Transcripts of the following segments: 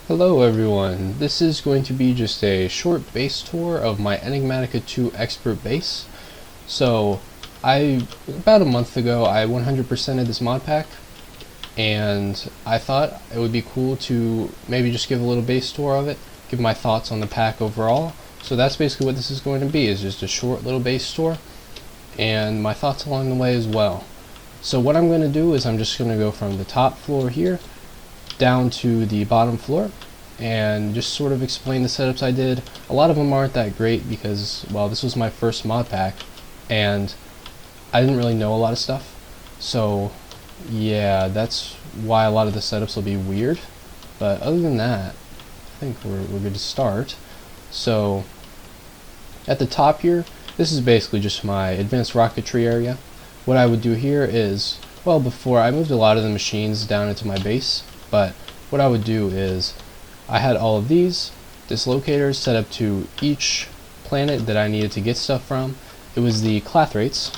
Hello everyone, this is going to be just a short base tour of my Enigmatica 2 Expert base. So, about a month ago, I 100%ed this mod pack, and I thought it would be cool to maybe just give a little base tour of it, give my thoughts on the pack overall. So that's basically what this is going to be, is just a short little base tour, and my thoughts along the way as well. So what I'm going to do is I'm just going to go from the top floor here down to the bottom floor and just sort of explain the setups I did. A lot of them aren't that great because, well, this was my first mod pack and I didn't really know a lot of stuff, so yeah, that's why a lot of the setups will be weird, but other than that I think we're good to start. So at the top here, this is basically just my advanced rocketry area. What I would do here is, well, before I moved a lot of the machines down into my base, but what I would do is I had all of these dislocators set up to each planet that I needed to get stuff from. It was the cloth rates,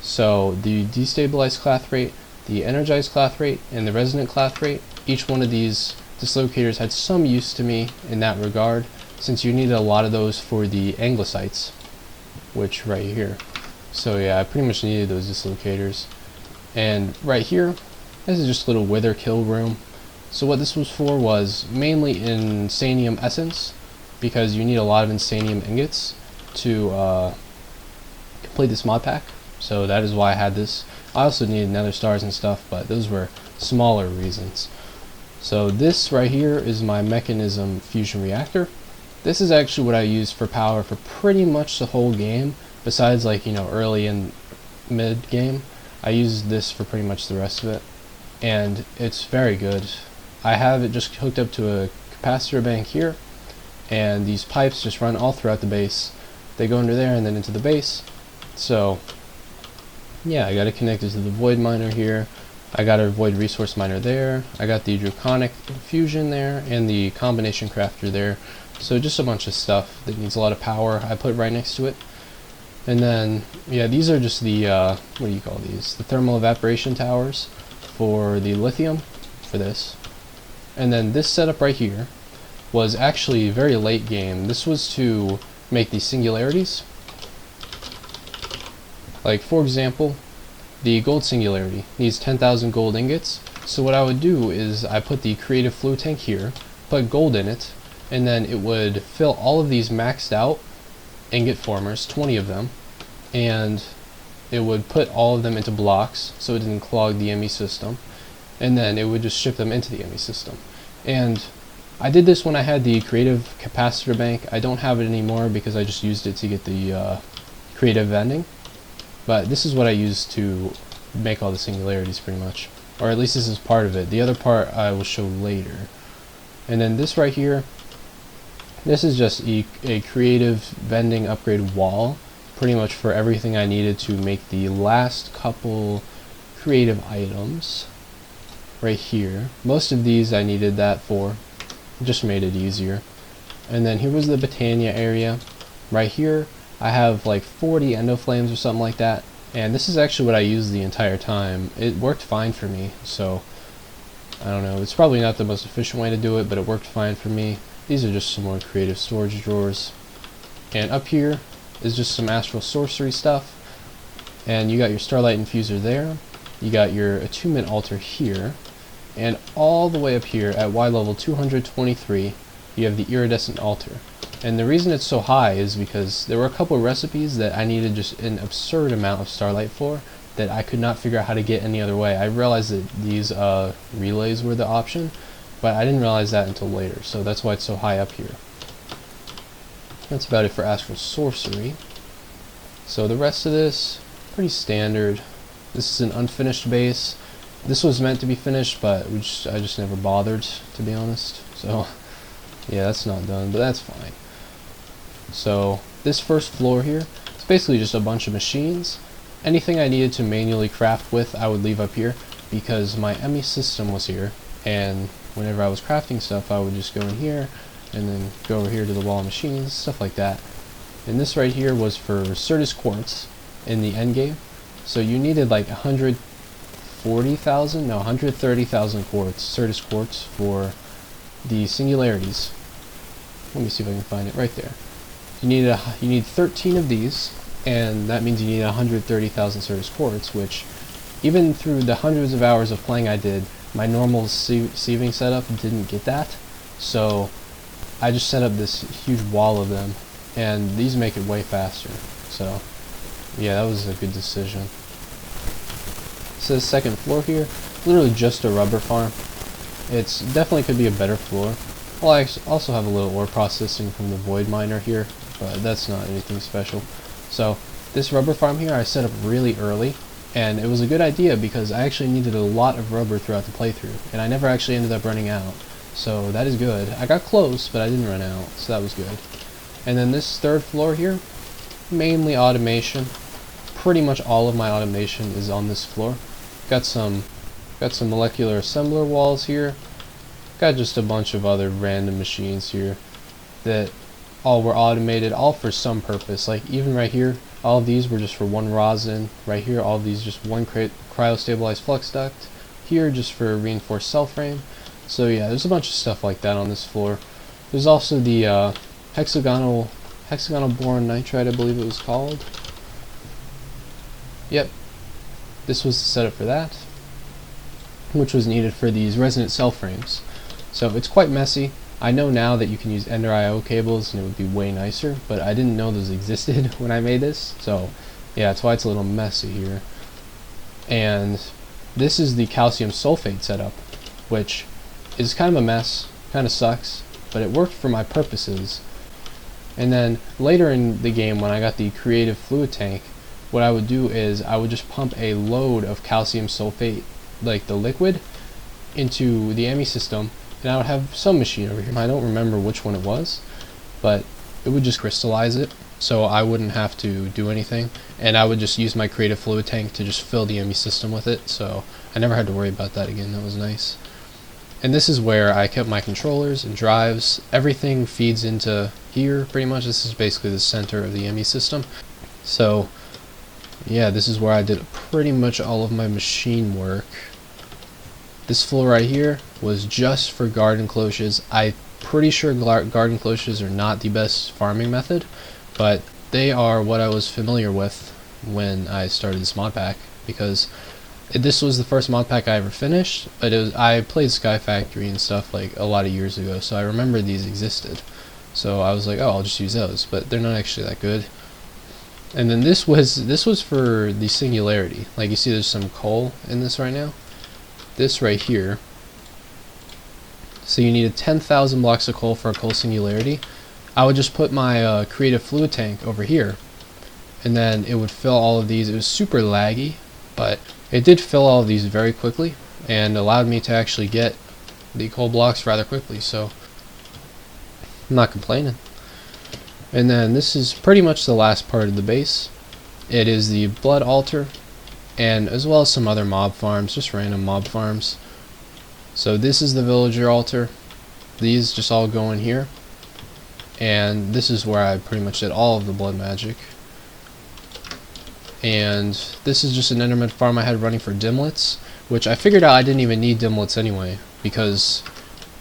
so the destabilized cloth rate, the energized cloth rate, and the resonant cloth rate. Each one of these dislocators had some use to me in that regard, since you needed a lot of those for the anglicites, which right here. So yeah, I pretty much needed those dislocators. And right here, this is just a little wither kill room. So what this was for was mainly insanium essence, because you need a lot of insanium ingots to complete this mod pack. So that is why I had this. I also needed nether stars and stuff, but those were smaller reasons. So this right here is my mechanism fusion reactor. This is actually what I used for power for pretty much the whole game, besides, like, you know, early and mid game. I used this for pretty much the rest of it, and it's very good. I have it just hooked up to a capacitor bank here, and these pipes just run all throughout the base. They go under there and then into the base. So yeah, I got it connected to the void miner here. I got a void resource miner there. I got the draconic fusion there and the combination crafter there. So just a bunch of stuff that needs a lot of power I put right next to it. And then, yeah, these are just the, what do you call these? The thermal evaporation towers for the lithium for this. And then this setup right here was actually very late game. This was to make these singularities. Like, for example, the gold singularity needs 10,000 gold ingots. So what I would do is I put the creative flow tank here, put gold in it, and then it would fill all of these maxed out ingot formers, 20 of them, and it would put all of them into blocks so it didn't clog the ME system, and then it would just ship them into the ME system. And I did this when I had the creative capacitor bank. I don't have it anymore because I just used it to get the creative vending, but this is what I used to make all the singularities pretty much, or at least this is part of it. The other part I will show later. And then this right here, this is just a creative vending upgrade wall, pretty much for everything I needed to make the last couple creative items right here. Most of these I needed that for, just made it easier. And then here was the Botania area. Right here I have like 40 endo flames or something like that, and this is actually what I used the entire time. It worked fine for me, so I don't know, it's probably not the most efficient way to do it, but it worked fine for me. These are just some more creative storage drawers. And up here is just some astral sorcery stuff. And you got your starlight infuser there. You got your attunement altar here. And all the way up here at Y level 223, you have the iridescent altar. And the reason it's so high is because there were a couple of recipes that I needed just an absurd amount of starlight for that I could not figure out how to get any other way. I realized that these relays were the option, but I didn't realize that until later, so that's why it's so high up here. That's about it for astral sorcery. So the rest of this, pretty standard. This is an unfinished base. This was meant to be finished, but I just never bothered, to be honest. So yeah, that's not done, but that's fine. So this first floor here, it's basically just a bunch of machines. Anything I needed to manually craft with, I would leave up here, because my ME system was here, and whenever I was crafting stuff, I would just go in here and then go over here to the wall of machines, stuff like that. And this right here was for Certus quartz in the end game. So you needed like 130,000 quartz, Certus quartz, for the singularities. Let me see if I can find it right there. You need 13 of these, and that means you need 130,000 service quartz, which even through the hundreds of hours of playing I did, my normal sieving setup didn't get that. So I just set up this huge wall of them, and these make it way faster. So yeah, that was a good decision. It says second floor here, literally just a rubber farm. It's definitely could be a better floor. Well, I also have a little ore processing from the void miner here, but that's not anything special. So this rubber farm here I set up really early, and it was a good idea because I actually needed a lot of rubber throughout the playthrough, and I never actually ended up running out. So that is good. I got close, but I didn't run out, so that was good. And then this third floor here, mainly automation. Pretty much all of my automation is on this floor. Got some molecular assembler walls here. Got just a bunch of other random machines here that all were automated, all for some purpose. Like even right here, all of these were just for one rosin. Right here, all of these just one cryo-stabilized flux duct. Here, just for a reinforced cell frame. So yeah, there's a bunch of stuff like that on this floor. There's also the hexagonal boron nitride, I believe it was called. Yep, this was the setup for that, which was needed for these resonant cell frames. So it's quite messy. I know now that you can use Ender IO cables and it would be way nicer, but I didn't know those existed when I made this. So yeah, that's why it's a little messy here. And this is the calcium sulfate setup, which is kind of a mess, kind of sucks, but it worked for my purposes. And then later in the game, when I got the creative fluid tank, what I would do is I would just pump a load of calcium sulfate, like the liquid, into the ME system, and I would have some machine over here. I don't remember which one it was, but it would just crystallize it, so I wouldn't have to do anything, and I would just use my creative fluid tank to just fill the ME system with it, so I never had to worry about that again. That was nice. And this is where I kept my controllers and drives. Everything feeds into here pretty much. This is basically the center of the ME system. So yeah, this is where I did pretty much all of my machine work. This floor right here was just for garden cloches. I'm pretty sure garden cloches are not the best farming method, but they are what I was familiar with when I started this mod pack, because this was the first mod pack I ever finished, but I played Sky Factory and stuff like a lot of years ago, so I remember these existed. So I was like, oh, I'll just use those, but they're not actually that good. And then this was for the singularity. Like you see there's some coal in this right now. This right here. So you needed 10,000 blocks of coal for a coal singularity. I would just put my creative fluid tank over here, and then it would fill all of these. It was super laggy, but it did fill all of these very quickly and allowed me to actually get the coal blocks rather quickly, so I'm not complaining. And then this is pretty much the last part of the base. It is the blood altar, and as well as some other mob farms, just random mob farms. So this is the villager altar. These just all go in here, and this is where I pretty much did all of the blood magic. And this is just an enderman farm I had running for dimlets, which I figured out I didn't even need dimlets anyway, because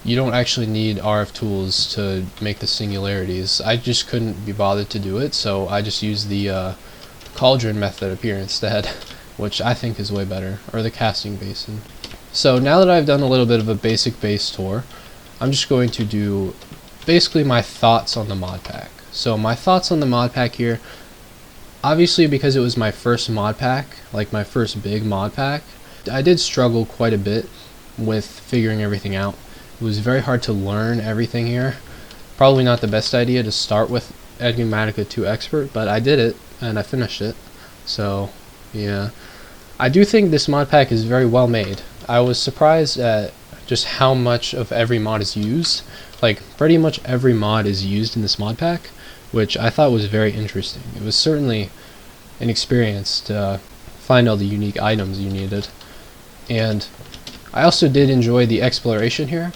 you don't actually need RF tools to make the singularities. I just couldn't be bothered to do it, so I just used the cauldron method up here instead, which I think is way better, or the casting basin. So now that I've done a little bit of a basic base tour, I'm just going to do basically my thoughts on the mod pack. So my thoughts on the mod pack here, obviously because it was my first mod pack, like my first big mod pack, I did struggle quite a bit with figuring everything out. It was very hard to learn everything here. Probably not the best idea to start with Enigmatica 2 Expert, but I did it and I finished it. So yeah, I do think this mod pack is very well made. I was surprised at just how much of every mod is used. Like pretty much every mod is used in this mod pack, which I thought was very interesting. It was certainly an experience to find all the unique items you needed. And I also did enjoy the exploration here.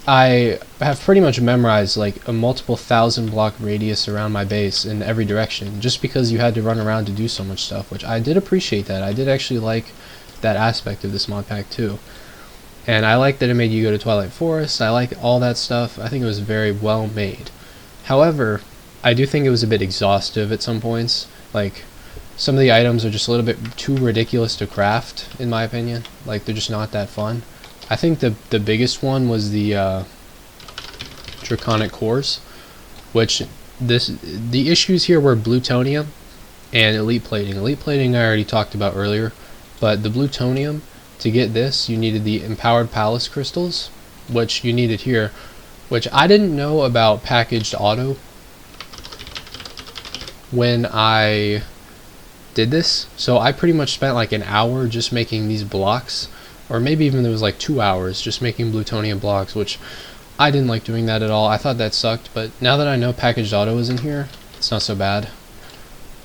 I have pretty much memorized like a multiple 1,000 block radius around my base in every direction, just because you had to run around to do so much stuff, which I did appreciate that. I did actually like that aspect of this mod pack too. And I like that it made you go to Twilight Forest. I like all that stuff. I think it was very well made. However, I do think it was a bit exhaustive at some points. Like, some of the items are just a little bit too ridiculous to craft, in my opinion. Like, they're just not that fun. I think the biggest one was the Draconic Cores, which the issues here were plutonium and elite plating. Elite plating I already talked about earlier, but the plutonium, to get this, you needed the empowered palace crystals, which you needed here, which I didn't know about packaged auto when I did this. So I pretty much spent like an hour just making these blocks, or maybe even there was like 2 hours just making plutonium blocks, which I didn't like doing that at all. I thought that sucked, but now that I know packaged auto is in here, it's not so bad.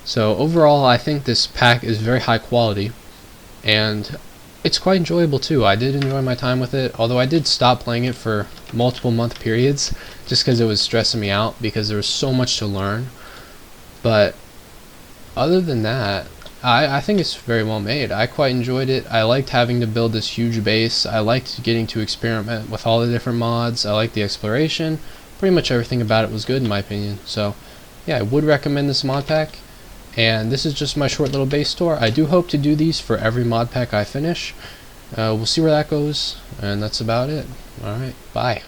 So overall, I think this pack is very high quality, and it's quite enjoyable too. I did enjoy my time with it, although I did stop playing it for multiple month periods just because it was stressing me out because there was so much to learn. But other than that, I think it's very well made. I quite enjoyed it. I liked having to build this huge base. I liked getting to experiment with all the different mods. I liked the exploration. Pretty much everything about it was good in my opinion. So yeah, I would recommend this mod pack. And this is just my short little base tour. I do hope to do these for every mod pack I finish. We'll see where that goes. And that's about it. Alright, bye.